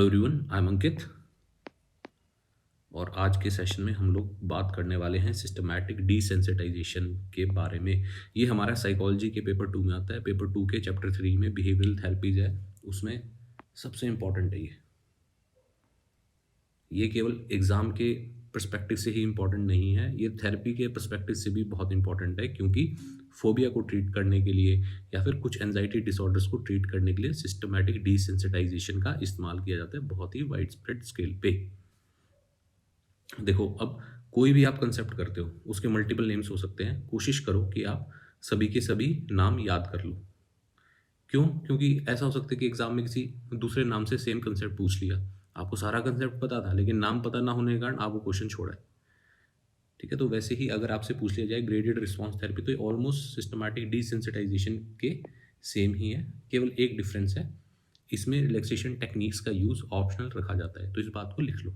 Hello everyone, I am अंकित। और आज के सेशन में हम लोग बात करने वाले हैं सिस्टमैटिक डिसेंसिटाइजेशन के बारे में। ये हमारा साइकोलॉजी के पेपर 2 में आता है। पेपर 2 के चैप्टर 3 में बिहेवियरल थेरेपीज है, उसमें सबसे इम्पॉर्टेंट है ये केवल एग्ज़ाम के पर्सपेक्टिव से ही इम्पॉर्टेंट नहीं है, ये थेरेपी के पर्सपेक्टिव से भी बहुत इम्पॉर्टेंट है, क्योंकि फोबिया को ट्रीट करने के लिए या फिर कुछ एंजाइटी डिसऑर्डर्स को ट्रीट करने के लिए सिस्टमैटिक डिसेंसिटाइजेशन का इस्तेमाल किया जाता है बहुत ही वाइड स्प्रेड स्केल पे। देखो, अब कोई भी आप कंसेप्ट करते हो उसके मल्टीपल नेम्स हो सकते हैं। कोशिश करो कि आप सभी के सभी नाम याद कर लो। क्यों? क्योंकि ऐसा हो सकता है कि एग्जाम में किसी दूसरे नाम से सेम कंसेप्ट पूछ लिया, आपको सारा कंसेप्ट पता था लेकिन नाम पता ना होने के कारण आप वो क्वेश्चन छोड़ा है। ठीक है, तो वैसे ही अगर आपसे पूछ लिया जाए ग्रेडेड रिस्पॉन्स थेरेपी, तो ऑलमोस्ट सिस्टमैटिक डिसेंसिटाइजेशन के सेम ही है, केवल एक डिफरेंस है, इसमें रिलैक्सेशन टेक्निक्स का यूज़ ऑप्शनल रखा जाता है, तो इस बात को लिख लो।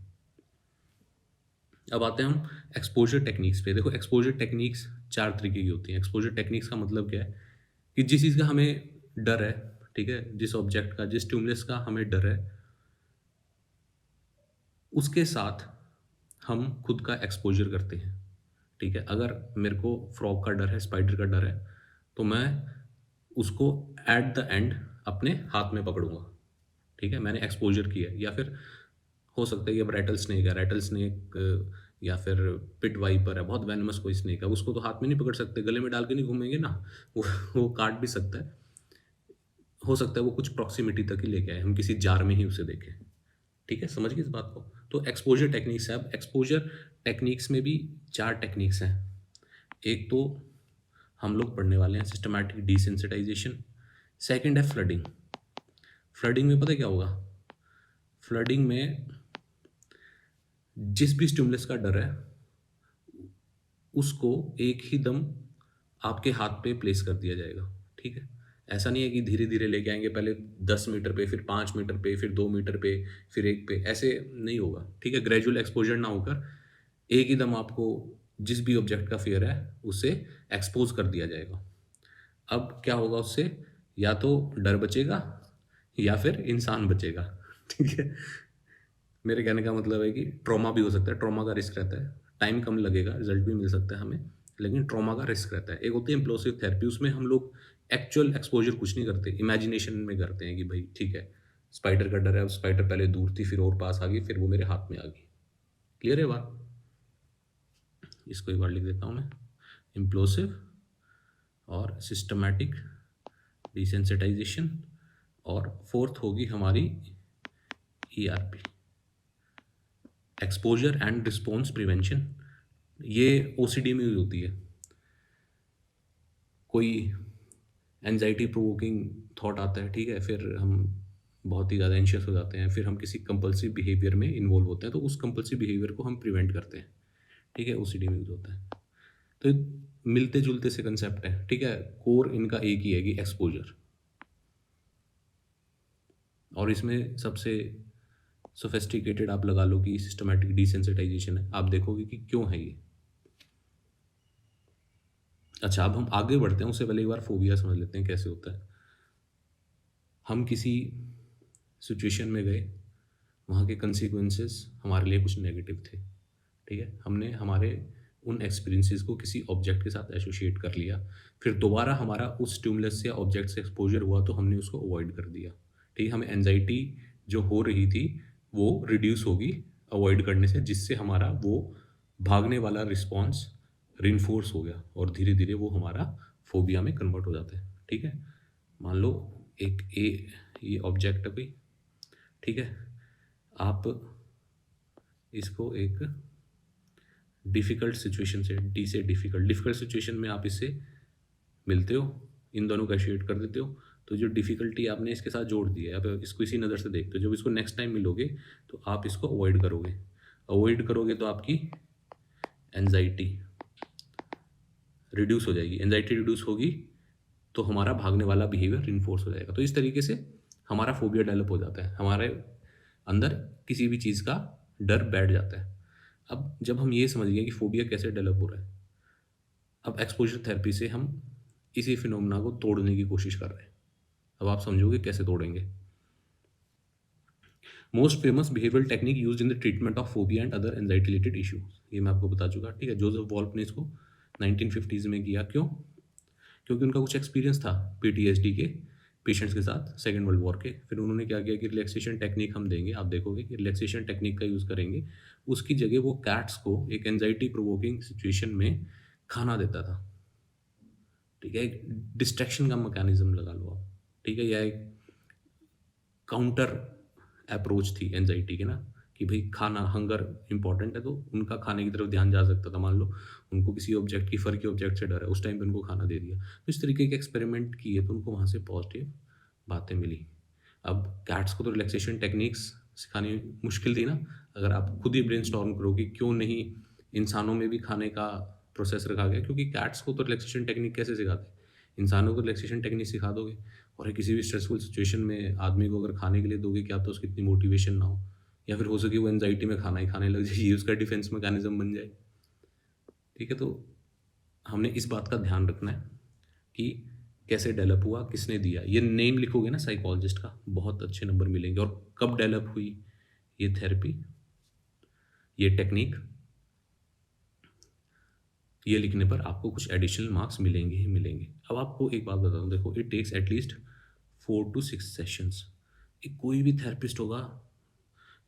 अब आते हैं हम एक्सपोजर टेक्निक्स पे। देखो, एक्सपोजर टेक्निक्स 4 तरीके की होती हैं। एक्सपोजर टेक्निक्स का मतलब क्या है कि जिस चीज़ का हमें डर है, ठीक है, जिस ऑब्जेक्ट का, जिस स्टिमुलस का हमें डर है, उसके साथ हम खुद का एक्सपोजर करते हैं। ठीक है, अगर मेरे को फ्रॉग का डर है, स्पाइडर का डर है, तो मैं उसको एट द एंड अपने हाथ में पकड़ूंगा। ठीक है, मैंने एक्सपोजर किया है। या फिर हो सकता है कि अब रैटल स्नेक है, रैटल स्नेक या फिर पिट वाइपर है, बहुत वेनमस कोई स्नेक है, उसको तो हाथ में नहीं पकड़ सकते, गले में डाल के नहीं घूमेंगे ना, वो काट भी सकता है। हो सकता है वो कुछ प्रॉक्सिमिटी तक ही लेके आए, हम किसी जार में ही उसे देखें। ठीक है, समझ गए इस बात को? तो एक्सपोजर टेक्निक्स है। अब एक्सपोजर टेक्निक्स में भी 4 टेक्निक्स हैं। एक तो हम लोग पढ़ने वाले हैं सिस्टमैटिक डिसेंसिटाइजेशन। सेकंड है फ्लडिंग। फ्लडिंग में पता है क्या होगा? फ्लडिंग में जिस भी स्टिमुलस का डर है उसको एक ही दम आपके हाथ पे प्लेस कर दिया जाएगा। ठीक है, ऐसा नहीं है कि धीरे धीरे लेके आएंगे, पहले 10 मीटर पे, फिर 5 मीटर पे, फिर 2 मीटर पे, फिर 1 पे, ऐसे नहीं होगा। ठीक है, ग्रेजुअल एक्सपोजर ना होकर एक ही दम आपको जिस भी ऑब्जेक्ट का फियर है उसे एक्सपोज कर दिया जाएगा। अब क्या होगा उससे? या तो डर बचेगा या फिर इंसान बचेगा। ठीक है, मेरे कहने का मतलब है कि ट्रॉमा भी हो सकता है, ट्रॉमा का रिस्क रहता है, टाइम कम लगेगा, रिजल्ट भी मिल सकता है हमें, लेकिन ट्रॉमा का रिस्क रहता है। एक होती है इम्प्लोसिव थेरेपी, उसमें हम लोग एक्चुअल एक्सपोजर कुछ नहीं करते, इमेजिनेशन में करते हैं कि भाई ठीक है, स्पाइडर का डर है, स्पाइडर पहले दूर थी, फिर और पास आ गई, फिर वो मेरे हाथ में आ गई। क्लियर है बात? इसको एक बार लिख देता हूँ मैं, इम्प्लोसिव और सिस्टमैटिक डिसेंसिटाइजेशन, और फोर्थ होगी हमारी ERP, exposure and response prevention. ये OCD में यूज होती है। कोई एनजाइटी प्रोवोकिंग थॉट आता है, ठीक है, फिर हम बहुत ही ज़्यादा एंशियस हो जाते हैं, फिर हम किसी कंपल्सिव बिहेवियर में इन्वॉल्व होते हैं, तो उस कंपल्सिव बिहेवियर को हम प्रिवेंट करते हैं। ठीक है, OCD में यूज होता है। तो मिलते जुलते से कंसेप्ट है। ठीक है, कोर इनका एक ही है कि एक्सपोजर, और इसमें सबसे सोफेस्टिकेटेड आप लगा लो कि सिस्टमैटिक डिसेंसिटाइजेशन है। आप देखोगे कि क्यों है ये। अच्छा, अब हम आगे बढ़ते हैं, उससे पहले एक बार फोबिया समझ लेते हैं कैसे होता है। हम किसी सिचुएशन में गए, वहाँ के कंसिक्वेंसेस हमारे लिए कुछ नेगेटिव थे। ठीक है, हमने हमारे उन एक्सपीरियंसेस को किसी ऑब्जेक्ट के साथ एसोसिएट कर लिया, फिर दोबारा हमारा उस स्टिमुलस से ऑब्जेक्ट से एक्सपोजर हुआ तो हमने उसको अवॉइड कर दिया। ठीक है, हमें एनजाइटी जो हो रही थी वो रिड्यूस होगी अवॉइड करने से, जिससे हमारा वो भागने वाला रिस्पॉन्स रिइंफोर्स हो गया और धीरे धीरे वो हमारा फोबिया में कन्वर्ट हो जाता है। ठीक है, मान लो एक ये ऑब्जेक्ट है कोई, ठीक है, आप इसको एक डिफ़िकल्ट सिचुएशन से, डी से डिफ़िकल्ट, डिफ़िकल्ट सिचुएशन में आप इससे मिलते हो, इन दोनों का शेड कर देते हो, तो जो डिफ़िकल्टी आपने इसके साथ जोड़ दी है, आप इसको इसी नज़र से देखते हो, जब इसको नेक्स्ट टाइम मिलोगे तो आप इसको अवॉइड करोगे। अवॉइड करोगे तो आपकी एंजाइटी रिड्यूस हो जाएगी, एंजाइटी रिड्यूस होगी तो हमारा भागने वाला बिहेवियर इन्फोर्स हो जाएगा। तो इस तरीके से हमारा फोबिया डेवलप हो जाता है, हमारे अंदर किसी भी चीज़ का डर बैठ जाता है। अब जब हम ये समझ गए कि फोबिया कैसे डेवलप हो रहा है, अब एक्सपोजर थेरेपी से हम इसी फिनोमेना को तोड़ने की कोशिश कर रहे हैं। अब आप समझोगे कैसे तोड़ेंगे। Most famous behavioural technique used in the treatment of phobia and other anxiety related issues, ये मैं आपको बता चुका, ठीक है। जोसेफ वॉल्फ ने इसको 1950s में किया, क्यों? क्योंकि उनका कुछ एक्सपीरियंस था पीटीएसडी के पेशेंट्स के साथ सेकेंड वर्ल्ड वॉर के। फिर उन्होंने क्या किया कि रिलैक्सेशन टेक्निक हम देंगे, आप देखोगे कि रिलैक्सेशन टेक्निक का यूज़ करेंगे। उसकी जगह वो कैट्स को एक एंजाइटी प्रोवोकिंग सिचुएशन में खाना देता था, ठीक है। एक डिस्ट्रैक्शन का मैकेनिज्म लगा लो आप, ठीक है, या एक काउंटर अप्रोच थी एंजाइटी के ना, कि भाई खाना, हंगर इंपॉर्टेंट है तो उनका खाने की तरफ ध्यान जा सकता था। मान लो उनको किसी ऑब्जेक्ट की, फर के ऑब्जेक्ट से डर है, उस टाइम पे उनको खाना दे दिया, तो इस तरीके के एक्सपेरिमेंट किए तो उनको वहाँ से पॉजिटिव बातें मिली। अब कैट्स को तो रिलैक्सेशन टेक्निक्स सिखानी मुश्किल थी ना, अगर आप खुद ही ब्रेनस्टॉर्म करो कि क्यों नहीं इंसानों में भी खाने का प्रोसेस रखा गया, क्योंकि कैट्स को तो रिलैक्सेशन टेक्निक कैसे सिखाते, इंसानों को रिलैक्सेशन टेक्निक सिखा दोगे, और किसी भी स्ट्रेसफुल सिचुएशन में आदमी को अगर खाने के लिए दोगे, क्या तो उसकी इतनी मोटिवेशन ना हो, या फिर हो सके वो एंजाइटी में खाना ही खाने लग जाए, ये उसका डिफेंस मैकेनिज्म बन जाए, ठीक है। तो हमने इस बात का ध्यान रखना है कि कैसे डेवलप हुआ, किसने दिया। ये नेम लिखोगे ना साइकोलॉजिस्ट का, बहुत अच्छे नंबर मिलेंगे। और कब डेवलप हुई ये थेरेपी, ये टेक्निक, ये लिखने पर आपको कुछ एडिशनल मार्क्स मिलेंगे ही मिलेंगे। अब आपको एक बात बता दूं, देखो, it takes at least 4 to 6 sessions. कोई भी थेरेपिस्ट होगा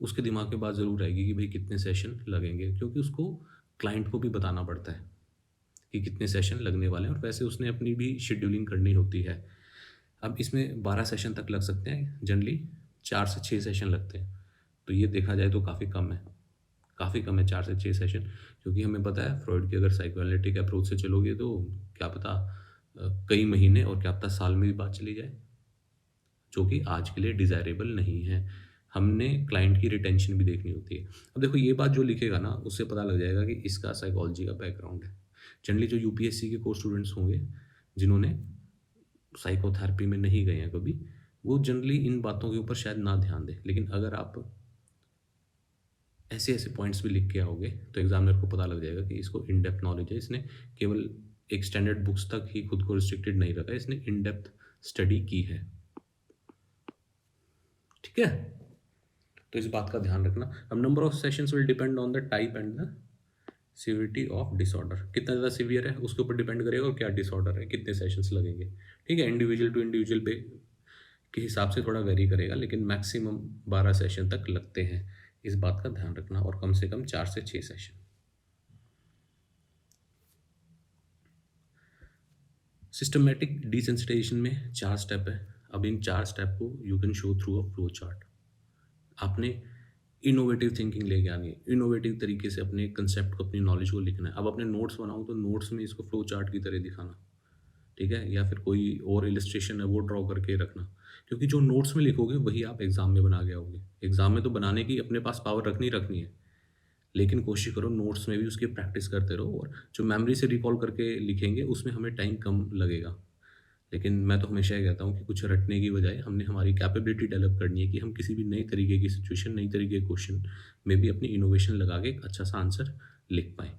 उसके दिमाग में बात ज़रूर आएगी कि भाई कितने सेशन लगेंगे, क्योंकि उसको क्लाइंट को भी बताना पड़ता है कि कितने सेशन लगने वाले हैं, और वैसे उसने अपनी भी शेड्यूलिंग करनी होती है। अब इसमें 12 सेशन तक लग सकते हैं, जनरली 4 से 6 सेशन लगते हैं, तो ये देखा जाए तो काफ़ी कम है, काफ़ी कम है 4 से 6 सेशन। क्योंकि हमें पता है फ्रॉइड की अगर साइकोएनालिटिक अप्रोच से चलोगे तो क्या पता कई महीने और क्या पता साल में भी बात चली जाए, जो कि आज के लिए डिज़ायरेबल नहीं है। हमने क्लाइंट की रिटेंशन भी देखनी होती है। अब देखो, ये बात जो लिखेगा ना, उससे पता लग जाएगा कि इसका साइकोलॉजी का बैकग्राउंड है। जनरली जो यूपीएससी के कोर्स स्टूडेंट्स होंगे जिन्होंने साइकोथेरेपी में नहीं गए हैं कभी, वो जनरली इन बातों के ऊपर शायद ना ध्यान दें, लेकिन अगर आप ऐसे ऐसे पॉइंट्स भी लिख के आओगे तो एग्जामिनर को पता लग जाएगा कि इसको इन डेप्थ नॉलेज है, इसने केवल एक स्टैंडर्ड बुक्स तक ही खुद को रिस्ट्रिक्टेड नहीं रखा, इसने इन डेप्थ स्टडी की है, ठीक है। तो इस बात का ध्यान रखना। अब number of sessions will depend on the type and the severity of disorder, कितना ज़्यादा सीवियर है उसके ऊपर डिपेंड करेगा, और क्या डिसऑर्डर है, कितने सेशंस लगेंगे, ठीक है। इंडिविजुअल टू इंडिविजुअल पे के हिसाब से थोड़ा वेरी करेगा, लेकिन मैक्सिमम 12 सेशन तक लगते हैं, इस बात का ध्यान रखना, और कम से कम 4 से 6 सेशन। सिस्टमेटिक डिसेंसिटाइजेशन में 4 स्टेप है। अब इन 4 स्टेप को you can show through a flow chart. आपने इनोवेटिव थिंकिंग लेके आनी है, इनोवेटिव तरीके से अपने कंसेप्ट को, अपनी नॉलेज को लिखना है। अब अपने नोट्स बनाओ तो नोट्स में इसको फ्लो चार्ट की तरह दिखाना, ठीक है, या फिर कोई और इलस्ट्रेशन है वो ड्रॉ करके रखना, क्योंकि जो नोट्स में लिखोगे वही आप एग्जाम में बना के आओगे। एग्जाम में तो बनाने की अपने पास पावर रखनी है, लेकिन कोशिश करो नोट्स में भी उसकी प्रैक्टिस करते रहो, और जो मेमोरी से रिकॉल करके लिखेंगे उसमें हमें टाइम कम लगेगा। लेकिन मैं तो हमेशा ये कहता हूँ कि कुछ रटने की बजाय हमने हमारी कैपेबिलिटी डेवलप करनी है कि हम किसी भी नई तरीके की सिचुएशन, नई तरीके के क्वेश्चन में भी अपनी इनोवेशन लगा के एक अच्छा सा आंसर लिख पाएँ।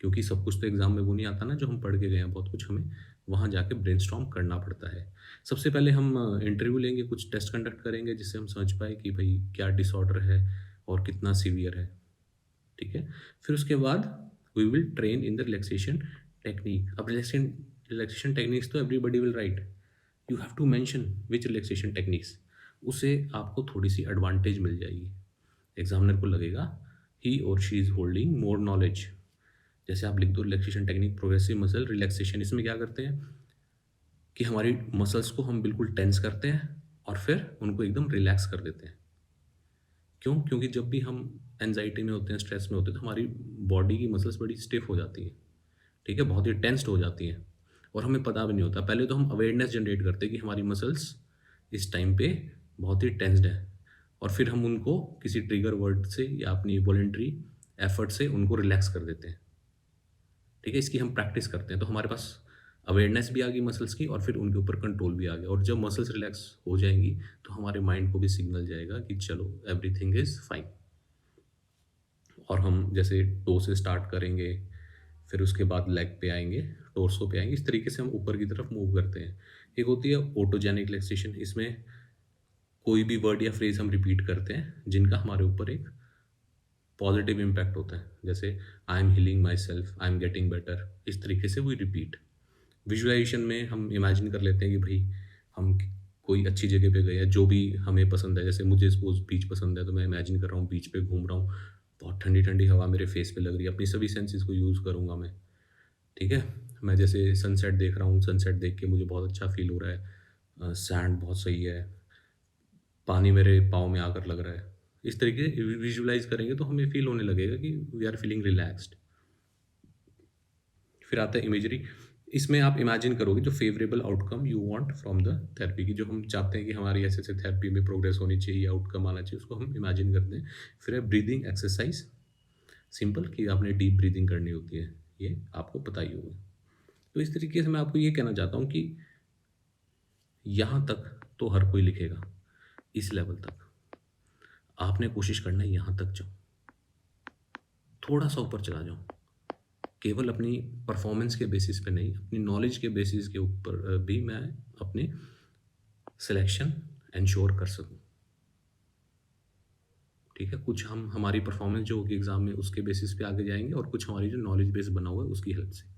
क्योंकि सब कुछ तो एग्ज़ाम में वो नहीं आता ना जो हम पढ़ के गए हैं, बहुत कुछ हमें वहाँ जाके ब्रेनस्टॉर्म करना पड़ता है। सबसे पहले हम इंटरव्यू लेंगे, कुछ टेस्ट कंडक्ट करेंगे जिससे हम समझ पाए कि भाई क्या डिसऑर्डर है और कितना सीवियर है, ठीक है। फिर उसके बाद we will train in the relaxation technique. अब रिलैक्सेशन टेक्निक्स तो everybody will write, you have to mention which relaxation techniques, उससे आपको थोड़ी सी एडवांटेज मिल जाएगी। एग्जामिनर को लगेगा ही और she is holding more knowledge. जैसे आप लिख दो relaxation technique progressive muscle relaxation, इसमें क्या करते हैं कि हमारी मसल्स को हम बिल्कुल टेंस करते हैं और फिर उनको एकदम रिलैक्स कर देते हैं। क्यों? क्योंकि जब भी हम एंजाइटी में होते हैं, स्ट्रेस में होते हैं, तो हमारी बॉडी की मसल्स बड़ी स्टिफ हो जाती हैं, ठीक है, बहुत ही टेंस्ड हो जाती हैं, और हमें पता भी नहीं होता। पहले तो हम अवेयरनेस जनरेट करते हैं कि हमारी मसल्स इस टाइम पे बहुत ही टेंस्ड है, और फिर हम उनको किसी ट्रिगर वर्ड से या अपनी वॉलंटरी एफर्ट से उनको रिलैक्स कर देते हैं, ठीक है। इसकी हम प्रैक्टिस करते हैं तो हमारे पास अवेयरनेस भी आ गई मसल्स की, और फिर उनके ऊपर कंट्रोल भी आ गया, और जब मसल्स रिलैक्स हो जाएंगी तो हमारे माइंड को भी सिग्नल जाएगा कि चलो एवरीथिंग इज़ फाइन। और हम जैसे टो से स्टार्ट करेंगे, फिर उसके बाद लेग पे आएंगे, टोर्सो पे आएंगे, इस तरीके से हम ऊपर की तरफ मूव करते हैं। एक होती है ऑटोजेनिक रिलैक्सेशन, इसमें कोई भी वर्ड या फ्रेज़ हम रिपीट करते हैं जिनका हमारे ऊपर एक पॉजिटिव इम्पैक्ट होता है, जैसे I am healing my self, I am getting better, इस तरीके से वो रिपीट। विजुअलाइजेशन में हम इमेजिन कर लेते हैं कि भाई हम कोई अच्छी जगह पे गए हैं, जो भी हमें पसंद है, जैसे मुझे सपोज बीच पसंद है तो मैं इमेजिन कर रहा हूँ बीच पे घूम रहा हूँ, बहुत ठंडी ठंडी हवा मेरे फेस पे लग रही है, अपनी सभी सेंसेस को यूज़ करूँगा मैं। ठीक है, मैं जैसे सनसेट देख रहा हूँ, सनसेट देख के मुझे बहुत अच्छा फील हो रहा है, सैंड बहुत सही है, पानी मेरे पाँव में आकर लग रहा है। इस तरीके विजुअलाइज करेंगे तो हमें फील होने लगेगा कि वी आर फीलिंग रिलैक्स्ड। फिर आता है इमेजरी। इसमें आप इमेजिन करोगे जो favourable outcome you want from the therapy की, जो हम चाहते हैं कि हमारी ऐसे-ऐसे थेरेपी में प्रोग्रेस होनी चाहिए, आउटकम आना चाहिए, उसको हम इमेजिन करते हैं। फिर है ब्रीथिंग एक्सरसाइज, सिंपल कि आपने डीप ब्रीथिंग करनी होती है, ये आपको पता ही होगा। तो इस तरीके से मैं आपको ये कहना चाहता हूँ कि यहाँ तक तो हर कोई लिखेगा, इस लेवल तक। आपने कोशिश करना है यहाँ तक जाओ, थोड़ा-सा ऊपर चला जाओ। केवल अपनी परफॉर्मेंस के बेसिस पे नहीं, अपनी नॉलेज के बेसिस के ऊपर भी मैं अपनी सिलेक्शन एंश्योर कर सकूँ। ठीक है? कुछ हम हमारी परफॉर्मेंस जो होगी एग्ज़ाम में उसके बेसिस पे आगे जाएँगे और कुछ हमारी जो नॉलेज बेस बना हुआ है उसकी हेल्प से।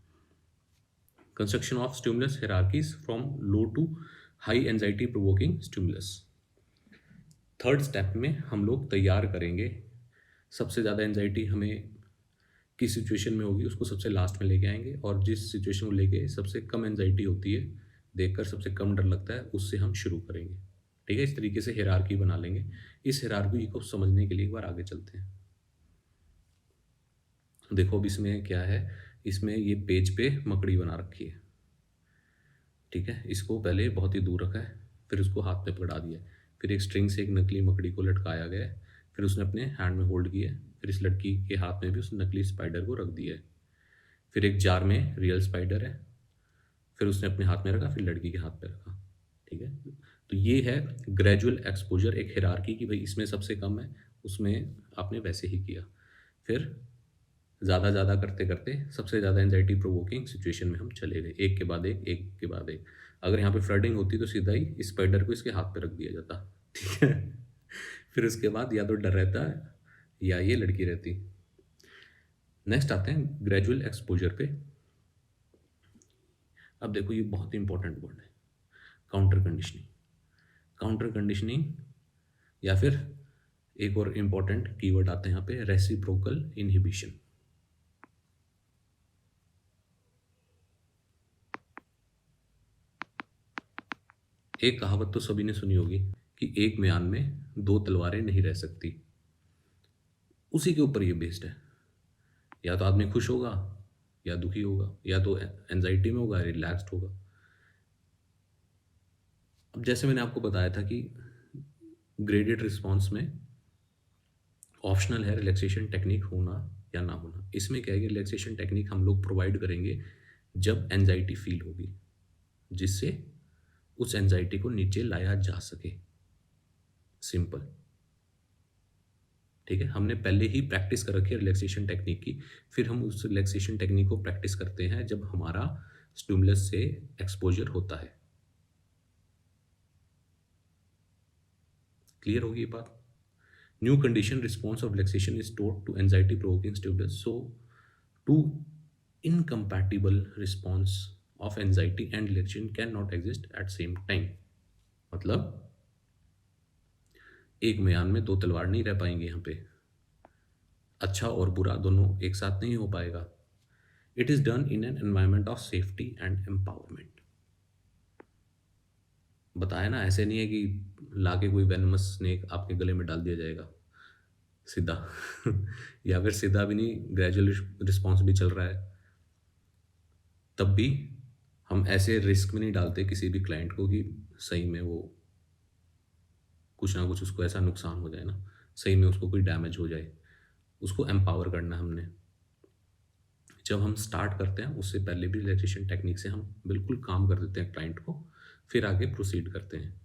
Construction of stimulus hierarchies from low to high anxiety provoking stimulus. Third step में हम लोग तैयार करेंगे, सबसे ज़्यादा एंग्जायटी हमें किस सिचुएशन में होगी उसको सबसे लास्ट में लेके आएँगे, और जिस सिचुएशन को लेके सबसे कम एंग्जायटी होती है, देखकर सबसे कम डर लगता है, उससे हम शुरू करेंगे। ठीक है? इस तरीके से हायरार्की बना लेंगे। इस हायरार्की को समझने के लिए एक बार आगे चलते हैं। देखो अब इसमें क्या है, इसमें ये पेज पे मकड़ी बना रखी है। ठीक है? इसको पहले बहुत ही दूर रखा है, फिर उसको हाथ में पकड़ा दिया है, फिर एक स्ट्रिंग से एक नकली मकड़ी को लटकाया गया है, फिर उसने अपने हैंड में होल्ड किया है, फिर इस लड़की के हाथ में भी उस नकली स्पाइडर को रख दिया है। फिर एक जार में रियल स्पाइडर है, फिर उसने अपने हाथ में रखा, फिर लड़की के हाथ पे रखा। ठीक है? तो ये है ग्रेजुअल एक्सपोज़र, एक हायरार्की कि भई इसमें सबसे कम है, उसमें आपने वैसे ही किया। फिर ज़्यादा करते-करते सबसे ज़्यादा एंग्ज़ायटी प्रोवोकिंग सिचुएशन में हम चले गए, एक के बाद एक के बाद एक। अगर यहाँ पे फ्लडिंग होती तो सीधा ही स्पाइडर को इसके हाथ पे रख दिया जाता। ठीक है? फिर उसके बाद या तो डर रहता या ये लड़की रहती। नेक्स्ट आते हैं ग्रेजुअल एक्सपोज़र पे। अब देखो ये बहुत ही इंपॉर्टेंट वर्ड है, काउंटर कंडीशनिंग। काउंटर कंडीशनिंग या फिर एक और इम्पॉर्टेंट कीवर्ड आता है यहाँ पे, रेसिप्रोकल इन्हिबिशन। एक कहावत तो सभी ने सुनी होगी कि एक म्यान में दो तलवारें नहीं रह सकती। उसी के ऊपर ये बेस्ड है। या तो आदमी खुश होगा या दुखी होगा, या तो एंजाइटी में होगा, रिलैक्स्ड होगा। अब जैसे मैंने आपको बताया था कि ग्रेडेड रिस्पॉन्स में ऑप्शनल है रिलैक्सेशन टेक्निक होना या ना होना। इसमें क्या है कि रिलैक्सेशन टेक्निक हम लोग प्रोवाइड करेंगे जब एंजाइटी फील होगी, जिससे उस एंजाइटी को नीचे लाया जा सके। सिंपल। ठीक है? हमने पहले ही प्रैक्टिस कर रखी है रिलैक्सेशन टेक्निक की, फिर हम उस रिलैक्सेशन टेक्निक को प्रैक्टिस करते हैं जब हमारा स्टिमुलस से एक्सपोज़र होता है। क्लियर होगी ये बात? New condition response of relaxation is taught to anxiety provoking stimulus. So, two incompatible response of anxiety and relaxation cannot exist at same time. मतलब एक म्यान में दो तलवार नहीं रह पाएंगे यहाँ पे, अच्छा और बुरा दोनों एक साथ नहीं हो पाएगा। It is done in an environment of safety and empowerment. बताया ना, ऐसे नहीं है कि लाके कोई वेनमस स्नेक आपके गले में डाल दिया जाएगा सीधा या फिर सीधा भी नहीं, ग्रेजुअल रिस्पॉन्स भी चल रहा है, तब भी हम ऐसे रिस्क में नहीं डालते किसी भी क्लाइंट को कि सही में वो कुछ ना कुछ उसको ऐसा नुकसान हो जाए ना, सही में उसको कोई डैमेज हो जाए। उसको एम्पावर करना है हमने। जब हम स्टार्ट करते हैं उससे पहले भी रिलैक्सेशन टेक्निक से हम बिल्कुल काम कर देते हैं क्लाइंट को, फिर आगे प्रोसीड करते हैं।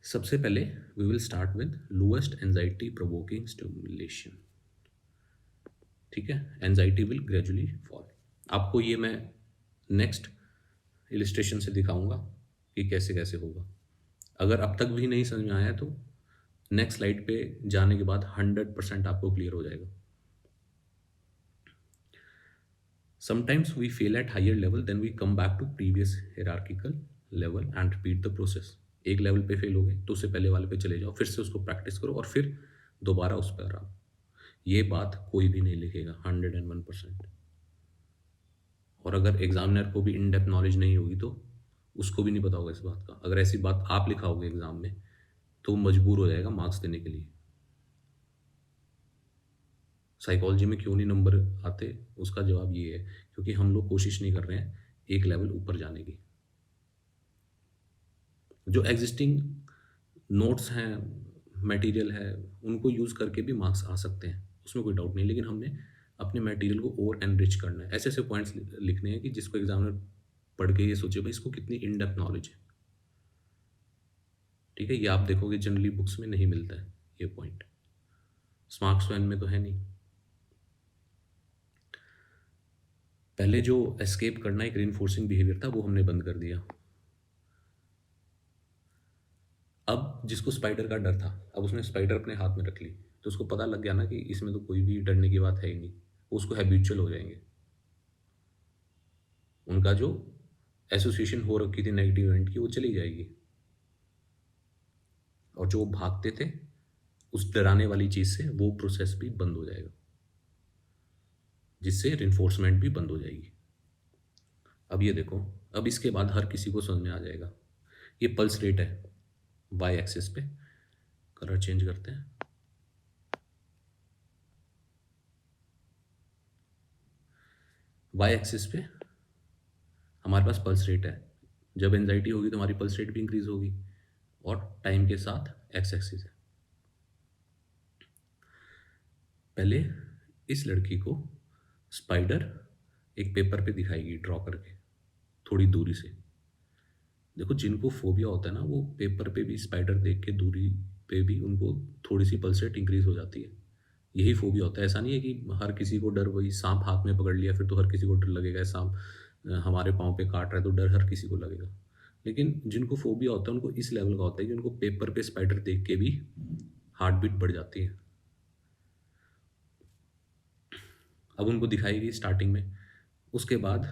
सबसे पहले we will start with lowest anxiety provoking stimulation. ठीक है? Anxiety will gradually fall. आपको ये मैं नेक्स्ट इलिस्ट्रेशन से दिखाऊंगा कि कैसे कैसे होगा। अगर अब तक भी नहीं समझ में आया तो नेक्स्ट स्लाइड पे जाने के बाद 100% आपको क्लियर हो जाएगा। Sometimes we fail at higher level, then we come back to previous hierarchical level and repeat the process. एक लेवल पे फेल हो गए तो उससे पहले वाले पे चले जाओ, फिर से उसको प्रैक्टिस करो और फिर दोबारा उस पर आओ। ये बात कोई भी नहीं लिखेगा 101%। और अगर एग्जामिनर को भी इन डेप्थ नॉलेज नहीं होगी तो उसको भी नहीं पता होगा इस बात का। अगर ऐसी बात आप लिखाओगे एग्जाम में तो वो मजबूर हो जाएगा मार्क्स देने के लिए। साइकोलॉजी में क्यों नहीं नंबर आते, उसका जवाब ये है क्योंकि हम लोग कोशिश नहीं कर रहे हैं एक लेवल ऊपर जाने की। जो एग्जिस्टिंग नोट्स हैं, मटेरियल है, उनको यूज़ करके भी मार्क्स आ सकते हैं, उसमें कोई डाउट नहीं। लेकिन हमने अपने मटेरियल को और एनरिच करना है। ऐसे ऐसे पॉइंट्स लिखने हैं कि जिसको एग्जामिनर पढ़ के ये सोचे भाई इसको कितनी इन डेप्थ नॉलेज है। ठीक है, ये आप देखोगे जनरली बुक्स में नहीं मिलता है ये पॉइंट, स्मार्ट स्वैन में तो है नहीं। पहले जो एस्केप करना एक रिइंफोर्सिंग बिहेवियर था वो हमने बंद कर दिया। अब जिसको स्पाइडर का डर था, अब उसने स्पाइडर अपने हाथ में रख ली तो उसको पता लग गया ना कि इसमें तो कोई भी डरने की बात है ही नहीं। वो उसको हैबिचुअल हो जाएंगे। उनका जो एसोसिएशन हो रखी थी नेगेटिव इवेंट की वो चली जाएगी। और जो भागते थे उस डराने वाली चीज़ से वो प्रोसेस भी बंद हो जाएगा, जिससे रिइंफोर्समेंट भी बंद हो जाएगी। अब ये देखो, अब इसके बाद हर किसी को समझ में आ जाएगा। ये पल्स रेट है वाई एक्सिस पे। कलर चेंज करते हैं। वाई एक्सिस पे हमारे पास पल्स रेट है। जब एंजाइटी होगी तो हमारी पल्स रेट भी इंक्रीज होगी, और टाइम के साथ एक्स एक्सिस है। पहले इस लड़की को स्पाइडर एक पेपर पे दिखाएगी ड्रॉ करके थोड़ी दूरी से। देखो, जिनको फोबिया होता है ना वो पेपर पे भी स्पाइडर देख के दूरी पे भी उनको थोड़ी सी पल्स रेट इंक्रीज हो जाती है। यही फोबिया होता है। ऐसा नहीं है कि हर किसी को डर, वही सांप हाथ में पकड़ लिया फिर तो हर किसी को डर लगेगा। सांप हमारे पाँव पे काट रहा है तो डर हर किसी को लगेगा। लेकिन जिनको फोबिया होता है उनको इस लेवल का होता है कि उनको पेपर पे स्पाइडर देख के भी हार्ट बीट बढ़ जाती है। अब उनको दिखाएगी स्टार्टिंग में, उसके बाद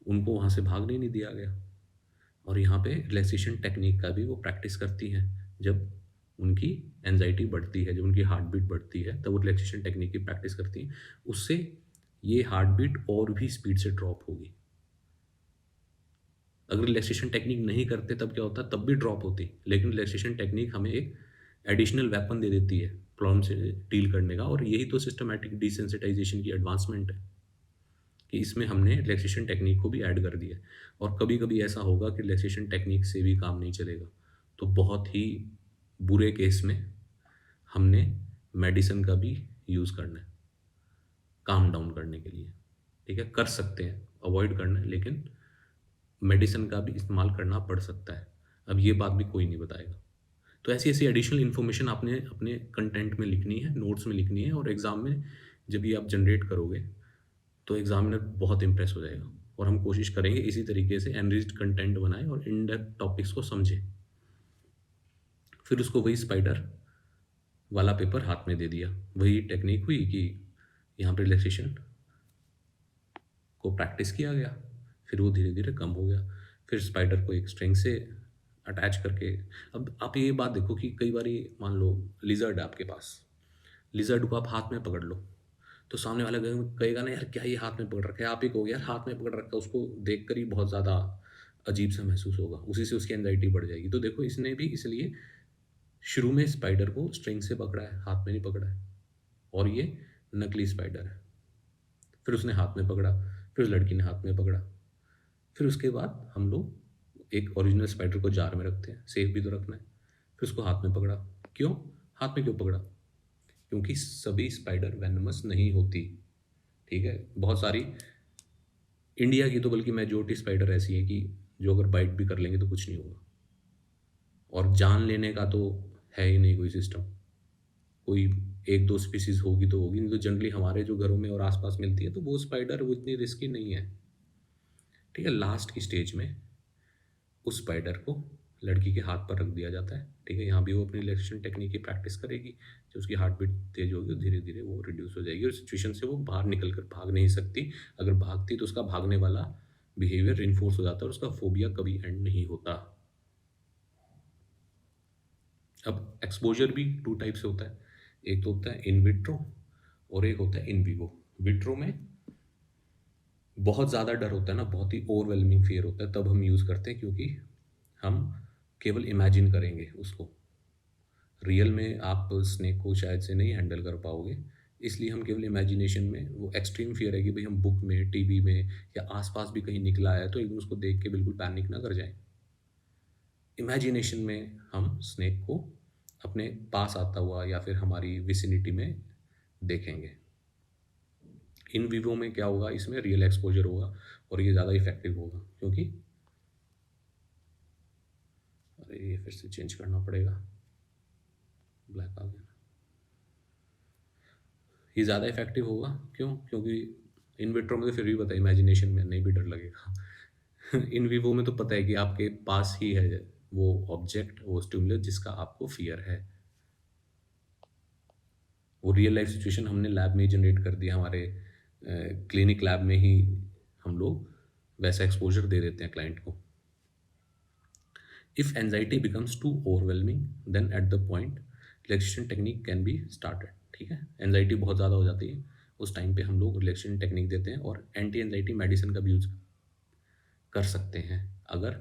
उनको वहाँ से भागने नहीं दिया गया। और यहाँ पे रिलैक्सेशन टेक्निक का भी वो प्रैक्टिस करती हैं। जब उनकी एंजाइटी बढ़ती है, जब उनकी हार्ट बीट बढ़ती है, तब वो रिलैक्सेशन टेक्निक की प्रैक्टिस करती हैं। उससे ये हार्ट बीट और भी स्पीड से ड्रॉप होगी। अगर रिलैक्सेशन टेक्निक नहीं करते तब क्या होता, तब भी ड्रॉप होती। लेकिन रिलैक्सेशन टेक्निक हमें एक एडिशनल वेपन दे देती है प्रॉब्लम से डील करने का। और यही तो सिस्टमैटिक डिसेंसिटाइजेशन की एडवांसमेंट है कि इसमें हमने रिलैक्सेशन टेक्निक को भी ऐड कर दिया है। और कभी कभी ऐसा होगा कि रिलैक्सेशन टेक्निक से भी काम नहीं चलेगा, तो बहुत ही बुरे केस में हमने मेडिसिन का भी यूज़ करना है काम डाउन करने के लिए। ठीक है, कर सकते हैं, अवॉइड करना है, लेकिन मेडिसिन का भी इस्तेमाल करना पड़ सकता है। अब ये बात भी कोई नहीं बताएगा। तो ऐसी ऐसी एडिशनल इन्फॉर्मेशन आपने अपने कंटेंट में लिखनी है, नोट्स में लिखनी है। और एग्ज़ाम में जब ये आप जनरेट करोगे तो एग्जामिनर बहुत इंप्रेस हो जाएगा। और हम कोशिश करेंगे इसी तरीके से एनरिच्ड कंटेंट बनाएं और इन डेप्थ टॉपिक्स को समझें। फिर उसको वही स्पाइडर वाला पेपर हाथ में दे दिया। वही टेक्निक हुई कि यहाँ पर रिलैक्सेशन को प्रैक्टिस किया गया, फिर वो धीरे धीरे कम हो गया। फिर स्पाइडर को एक स्ट्रिंग से अटैच करके, अब आप ये बात देखो कि कई बार मान लो लिजर्ड है आपके पास, लिजर्ड को आप हाथ में पकड़ लो तो सामने वाला कहेगा ना यार क्या ये हाथ में पकड़ रखा है। आप ही कहोगे यार हाथ में पकड़ रखा है, उसको देखकर ही बहुत ज़्यादा अजीब सा महसूस होगा, उसी से उसकी एंजाइटी बढ़ जाएगी। तो देखो, इसने भी इसलिए शुरू में स्पाइडर को स्ट्रिंग से पकड़ा है, हाथ में नहीं पकड़ा है। और ये नकली स्पाइडर है। फिर उसने हाथ में पकड़ा, फिर उस लड़की ने हाथ में पकड़ा, फिर उसके बाद हम लोग एक ओरिजिनल स्पाइडर को जार में रखते हैं, सेफ भी तो रखना है। फिर उसको हाथ में पकड़ा। क्यों हाथ में क्यों पकड़ा? क्योंकि सभी स्पाइडर वेनमस नहीं होती। ठीक है, बहुत सारी इंडिया की तो बल्कि मेजोरिटी स्पाइडर ऐसी है कि जो अगर बाइट भी कर लेंगे तो कुछ नहीं होगा। और जान लेने का तो है ही नहीं कोई सिस्टम। कोई एक दो स्पीसीज होगी तो होगी, नहीं तो जनरली हमारे जो घरों में और आसपास मिलती है तो वो स्पाइडर वो इतनी रिस्की नहीं है। ठीक है, लास्ट की स्टेज में उस स्पाइडर को लड़की के हाथ पर रख दिया जाता है, ठीक है? यहाँ भी वो अपनी रिलैक्सेशन टेक्निक की प्रैक्टिस करेगी, जो उसकी हार्ट बीट तेज़ होगी, धीरे-धीरे वो रिड्यूस हो जाएगी और सिचुएशन से वो बाहर निकल कर भाग नहीं सकती। अगर भागती तो उसका भागने वाला बिहेवियर रिइंफोर्स हो जाता है और उसका फ़ोबिया कभी एंड नहीं होता। अब एक्सपोज़र भी 2 टाइप से होता है। एक तो होता है इन विट्रो और एक होता है इन विवो। विट्रो में बहुत ज़्यादा डर होता है ना, बहुत ही ओवरवेलमिंग फ़ियर होता है, तब हम यूज़ करते हैं क्योंकि हम केवल इमेजिन करेंगे उसको। रियल में आप स्नेक को शायद से नहीं हैंडल कर पाओगे, इसलिए हम केवल इमेजिनेशन में वो एक्सट्रीम फ़ियर है कि भई हम बुक में, टीवी में या आस-पास भी कहीं निकला है तो एकदम उसको देख के बिल्कुल पैनिक ना कर जाएँ। इमेजिनेशन में हम स्नेक को अपने पास आता हुआ या फिर हमारी विसिनिटी में देखेंगे। इन विवो में क्या होगा, इसमें रियल एक्सपोज़र होगा और ये ज़्यादा इफ़ेक्टिव होगा क्योंकि अरे! ये फिर से चेंज करना पड़ेगा, ब्लैक आ गया। ये ज़्यादा इफ़ेक्टिव होगा, क्यों? क्योंकि इन विट्रो में तो फिर भी पता है, इमेजिनेशन में नहीं भी डर लगेगा। इन विवो में तो पता है कि आपके पास ही है वो ऑब्जेक्ट, वो स्टिमुलस जिसका आपको फ़ियर है। वो रियल लाइफ़ सिचुएशन हमने लैब में ही जनरेट कर दिया, हमारे क्लिनिक लैब में ही हम लोग वैसा एक्सपोज़र दे देते हैं क्लाइंट को। If anxiety becomes too overwhelming, then at the point relaxation technique can be started, ठीक है? एंजाइटी बहुत ज़्यादा हो जाती है, उस टाइम पे हम लोग रिलैक्सेशन टेक्निक देते हैं और एंटी एंजाइटी मेडिसिन का भी यूज़ कर सकते हैं अगर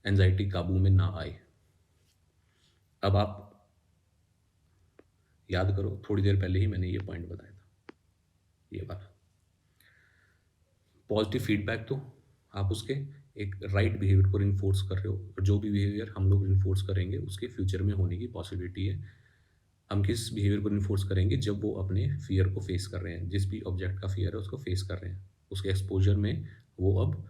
एंजाइटी काबू में ना आए। अब आप याद करो, थोड़ी देर पहले ही मैंने ये पॉइंट बताया था, ये वाला। पॉजिटिव फीडबैक तो आप उसके एक राइट बिहेवियर को रिइंफोर्स कर रहे हो और जो भी बिहेवियर हम लोग रिइंफोर्स करेंगे उसके फ्यूचर में होने की पॉसिबिलिटी है। हम किस बिहेवियर को इन्फोर्स करेंगे, जब वो अपने फ़ियर को फेस कर रहे हैं, जिस भी ऑब्जेक्ट का फ़ियर है उसको फेस कर रहे हैं। उसके एक्सपोज़र में वो अब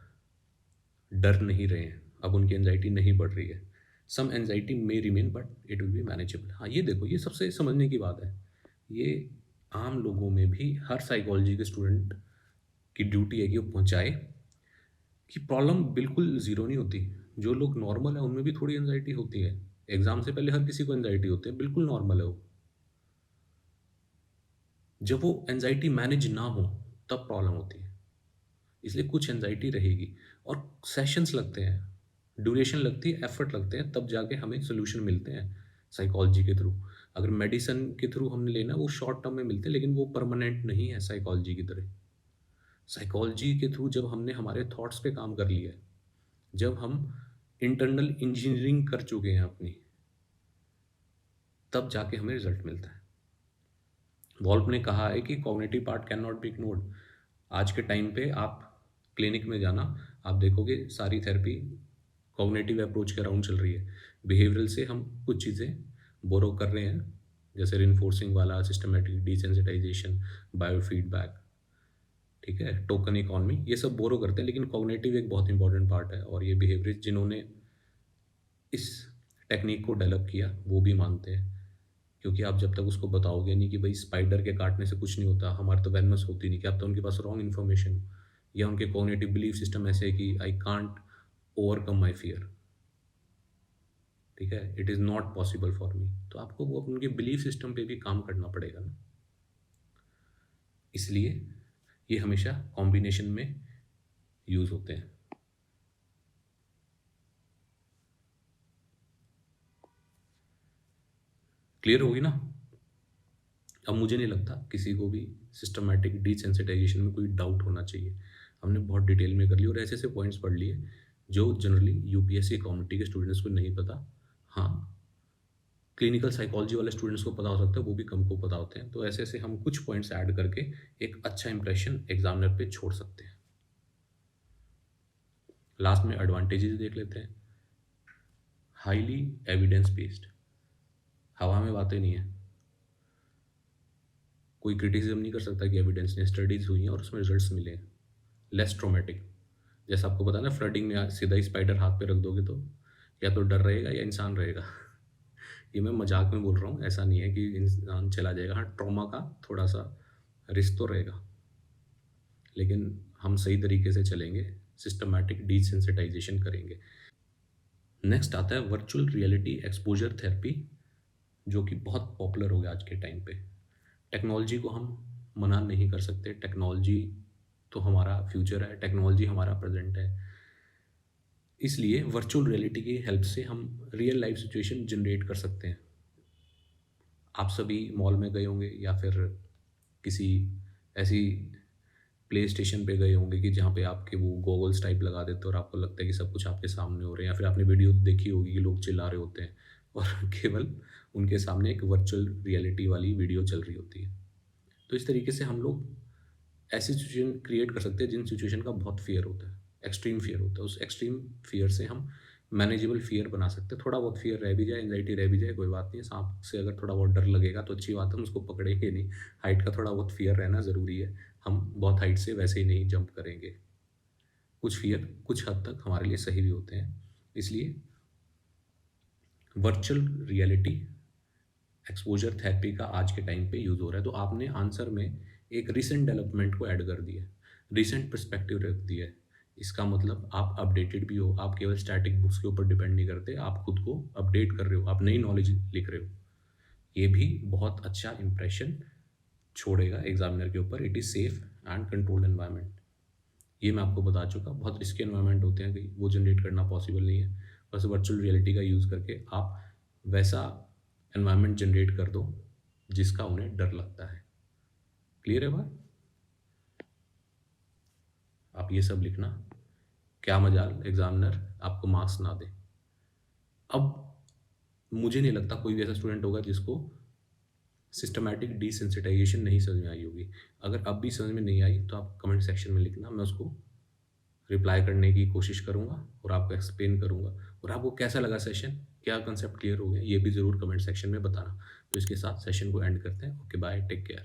डर नहीं रहे हैं, अब उनकी एंग्ज़ायटी नहीं बढ़ रही है। Some anxiety may remain but it will be manageable. हाँ, ये देखो, ये सबसे समझने की बात है। ये आम लोगों में भी हर साइकोलॉजी के स्टूडेंट की ड्यूटी है कि वो पहुँचाए कि प्रॉब्लम बिल्कुल ज़ीरो नहीं होती। जो लोग नॉर्मल हैं उनमें भी थोड़ी एंग्ज़ायटी होती है। एग्ज़ाम से पहले हर किसी को एंग्ज़ायटी होती है, बिल्कुल नॉर्मल है वो। जब वो एंग्ज़ायटी मैनेज ना हो, तब प्रॉब्लम होती है। इसलिए कुछ एंग्ज़ायटी रहेगी और सेशंस लगते हैं, ड्यूरेशन लगती है, एफर्ट लगते हैं, तब जाके हमें सॉल्यूशन मिलते हैं साइकोलॉजी के थ्रू। अगर मेडिसिन के थ्रू हमने लेना, वो शॉर्ट टर्म में मिलते हैं, लेकिन वो परमानेंट नहीं है साइकोलॉजी की तरह। साइकोलॉजी के थ्रू जब हमने हमारे थॉट्स पे काम कर लिया है, जब हम इंटरनल इंजीनियरिंग कर चुके हैं अपनी, तब जाके हमें रिज़ल्ट मिलता है। वॉल्फ ने कहा है कि cognitive part can not be ignored. आज के टाइम पे आप क्लिनिक में जाना, आप देखोगे सारी थेरेपी कॉग्निटिव अप्रोच के अराउंड चल रही है। बिहेवियरल से हम कुछ चीज़ें बोरो कर रहे हैं, जैसे रिइंफोर्सिंग वाला, सिस्टमैटिक डिसेंसिटाइजेशन, बायोफीडबैक, ठीक है, टोकन इकोनॉमी, ये सब बोरो करते हैं, लेकिन कॉग्निटिव एक बहुत इंपॉर्टेंट पार्ट है और ये बिहेवियरिस्ट जिन्होंने इस टेक्निक को डेवलप किया, वो भी मानते हैं। क्योंकि आप जब तक उसको बताओगे नहीं कि भाई स्पाइडर के काटने से कुछ नहीं होता, हमारे तो वेनमस होती नहीं, क्या पता उनके पास रॉन्ग इन्फॉर्मेशन हो, या उनके कॉग्निटिव बिलीफ सिस्टम ऐसे है कि I can't overcome my fear, ठीक है, it is not possible for me. तो आपको वो उनके बिलीफ सिस्टम पे भी काम करना पड़ेगा ना। इसलिए ये हमेशा कॉम्बिनेशन में यूज़ होते हैं। क्लियर होगी ना? अब मुझे नहीं लगता किसी को भी सिस्टमैटिक डिसेंसिटाइजेशन में कोई डाउट होना चाहिए। हमने बहुत डिटेल में कर ली और ऐसे-ऐसे पॉइंट्स पढ़ लिए जो जनरली यूपीएससी कम्युनिटी के स्टूडेंट्स को नहीं पता। हाँ, क्लिनिकल साइकोलॉजी वाले स्टूडेंट्स को पता हो सकता है, वो भी कम को पता होते हैं। तो ऐसे-ऐसे हम कुछ पॉइंट्स ऐड करके एक अच्छा इंप्रेशन एग्ज़ामिनर पे छोड़ सकते हैं। लास्ट में एडवांटेजेस देख लेते हैं। हाइली एविडेंस बेस्ड, हवा में बातें नहीं है। कोई क्रिटिसिज्म नहीं कर सकता कि एविडेंस नहीं, स्टडीज़ हुई हैं और उसमें रिजल्ट्स मिले हैं। लेस ट्रॉमेटिक, जैसा आपको पता है ना, फ्लडिंग में सीधा ही स्पाइडर हाथ पे रख दोगे तो या तो डर रहेगा या इंसान रहेगा। ये मैं मजाक में बोल रहा हूँ, ऐसा नहीं है कि इंसान चला जाएगा। हाँ, ट्रॉमा का थोड़ा सा रिस्क तो रहेगा, लेकिन हम सही तरीके से चलेंगे, सिस्टमैटिक डिसेंसिटाइजेशन करेंगे। नेक्स्ट आता है वर्चुअल रियलिटी एक्सपोज़र थेरेपी, जो कि बहुत पॉपुलर हो गया आज के टाइम पे। टेक्नोलॉजी को हम मना नहीं कर सकते, टेक्नोलॉजी तो हमारा फ्यूचर है, टेक्नोलॉजी हमारा प्रेज़ेंट है। इसलिए वर्चुअल रियलिटी की हेल्प से हम रियल लाइफ़ सिचुएशन जनरेट कर सकते हैं। आप सभी मॉल में गए होंगे या फिर किसी ऐसी प्ले स्टेशन पे गए होंगे कि जहाँ पे आपके वो गॉगल्स टाइप लगा देते हैं और आपको लगता है कि सब कुछ आपके सामने हो रहे हैं, या फिर आपने वीडियो देखी होगी कि लोग चिल्ला रहे होते हैं और केवल उनके सामने एक वर्चुअल रियलिटी वाली वीडियो चल रही होती है। तो इस तरीके से हम लोग ऐसी सिचुएशन क्रिएट कर सकते हैं जिन सिचुएशन का बहुत फ़ियर होता है, एक्सट्रीम फ़ियर होता है। उस एक्सट्रीम फ़ियर से हम मैनेजेबल फ़ियर बना सकते हैं। थोड़ा बहुत फ़ियर रह भी जाए, एंग्ज़ायटी रह भी जाए, कोई बात नहीं है। साँप से अगर थोड़ा बहुत डर लगेगा तो अच्छी बात है, हम उसको पकड़ेंगे नहीं। हाइट का थोड़ा बहुत फ़ियर रहना ज़रूरी है। हम बहुत हाइट से वैसे ही नहीं जंप करेंगे। कुछ फ़ियर कुछ हद तक हमारे लिए सही भी होते हैं। इसलिए वर्चुअल रियलिटी एक्सपोज़र थेरेपी का आज के टाइम पे यूज़ हो रहा है। तो आपने आंसर में एक रीसेंट डेवलपमेंट को ऐड कर दिया है, रीसेंट पर्सपेक्टिव रख दिया है। इसका मतलब आप अपडेटेड भी हो, आप केवल स्टैटिक बुक्स के ऊपर डिपेंड नहीं करते, आप खुद को अपडेट कर रहे हो, आप नई नॉलेज लिख रहे हो। ये भी बहुत अच्छा इंप्रेशन छोड़ेगा एग्ज़ामिनर के ऊपर। It is safe and controlled environment. ये मैं आपको बता चुका, बहुत रिस्की एनवायरनमेंट होते हैं कि वो जनरेट करना पॉसिबल नहीं है। बस वर्चुअल रियलिटी का यूज़ करके आप वैसा एनवायरनमेंट जनरेट कर दो जिसका उन्हें डर लगता है। क्लियर है बात? आप ये सब लिखना, क्या मजाल एग्जामिनर आपको मार्क्स ना दे। अब मुझे नहीं लगता कोई भी ऐसा स्टूडेंट होगा जिसको सिस्टमैटिक डिसेंसिटाइजेशन नहीं समझ में आई होगी। अगर अब भी समझ में नहीं आई तो आप कमेंट सेक्शन में लिखना, मैं उसको रिप्लाई करने की कोशिश करूँगा और आपको एक्सप्लेन करूँगा। और आपको कैसा लगा सेशन, क्या कंसेप्ट क्लियर हो गया, ये भी ज़रूर कमेंट सेक्शन में बताना। तो इसके साथ सेशन को एंड करते हैं। Okay bye, take care.